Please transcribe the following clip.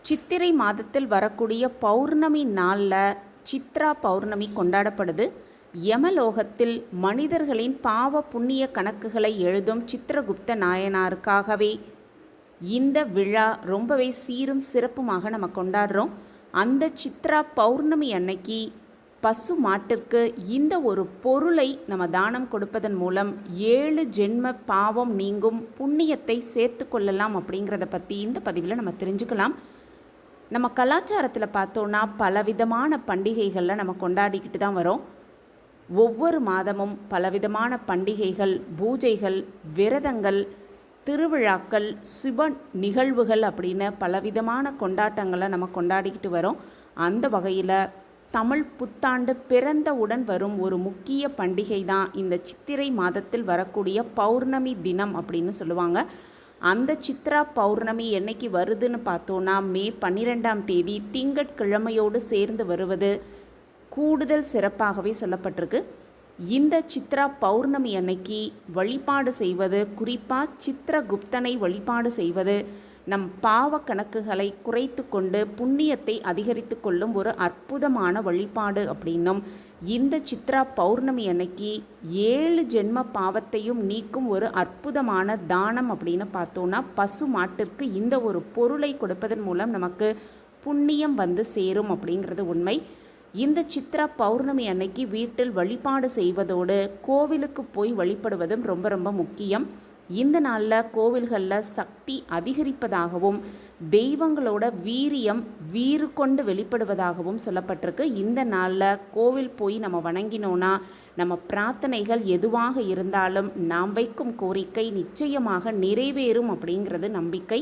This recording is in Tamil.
சித்திரை மாதத்தில் வரக்கூடிய பௌர்ணமி நாளில் சித்ரா பௌர்ணமி கொண்டாடப்படுது. யமலோகத்தில் மனிதர்களின் பாவ புண்ணிய கணக்குகளை எழுதும் சித்திரகுப்த நாயனாருக்காகவே இந்த விழா ரொம்பவே சீரும் சிறப்புமாக நம்ம கொண்டாடுறோம். அந்த சித்ரா பௌர்ணமி அன்னைக்கு பசு மாட்டிற்கு இந்த ஒரு பொருளை நம்ம தானம் கொடுப்பதன் மூலம் 7 ஜென்ம பாவம் நீங்கும் புண்ணியத்தை சேர்த்து கொள்ளலாம் அப்படிங்கிறத பற்றி இந்த பதிவில் நம்ம தெரிஞ்சுக்கலாம். நம்ம கலாச்சாரத்தில் பார்த்தோன்னா பலவிதமான பண்டிகைகளில் நம்ம கொண்டாடிக்கிட்டு தான் வரோம். ஒவ்வொரு மாதமும் பலவிதமான பண்டிகைகள், பூஜைகள், விரதங்கள், திருவிழாக்கள், சுப நிகழ்வுகள் அப்படின்னு பலவிதமான கொண்டாட்டங்களை நம்ம கொண்டாடிக்கிட்டு வரோம். அந்த வகையில் தமிழ் புத்தாண்டு பிறந்தவுடன் வரும் ஒரு முக்கிய பண்டிகை தான் இந்த சித்திரை மாதத்தில் வரக்கூடிய பௌர்ணமி தினம் அப்படின்னு சொல்லுவாங்க. அந்த சித்ரா பௌர்ணமி என்னைக்கு வருதுன்னு பார்த்தோன்னா மே 12ஆம் தேதி திங்கட்கிழமையோடு சேர்ந்து வருவது கூடுதல் சிறப்பாகவே சொல்லப்பட்டிருக்கு. இந்த சித்ரா பௌர்ணமி அன்னைக்கு வழிபாடு செய்வது, குறிப்பாக சித்திரகுப்தனை வழிபாடு செய்வது நம் பாவ கணக்குகளை குறைத்து கொண்டு புண்ணியத்தை அதிகரித்து கொள்ளும் ஒரு அற்புதமான வழிபாடு அப்படின்னும், இந்த சித்ரா பௌர்ணமி அன்னைக்கு 7 ஜென்ம பாவத்தையும் நீக்கும் ஒரு அற்புதமான தானம் அப்படின்னு பார்த்தோன்னா பசு மாட்டிற்கு இந்த ஒரு பொருளை கொடுப்பதன் மூலம் நமக்கு புண்ணியம் வந்து சேரும் அப்படிங்கிறது உண்மை. இந்த சித்ரா பௌர்ணமி அன்னைக்கு வீட்டில் வழிபாடு செய்வதோடு கோவிலுக்கு போய் வழிபடுவதும் ரொம்ப ரொம்ப முக்கியம். இந்த நாளில் கோவில்களில் சக்தி அதிகரிப்பதாகவும் தெய்வங்களோட வீரியம் வீறு கொண்டு வெளிப்படுவதாகவும் சொல்லப்பட்டிருக்கு. இந்த நாளில் கோவில் போய் நம்ம வணங்கினோன்னா நம்ம பிரார்த்தனைகள் எதுவாக இருந்தாலும் நாம் வைக்கும் கோரிக்கை நிச்சயமாக நிறைவேறும் அப்படிங்கிறது நம்பிக்கை.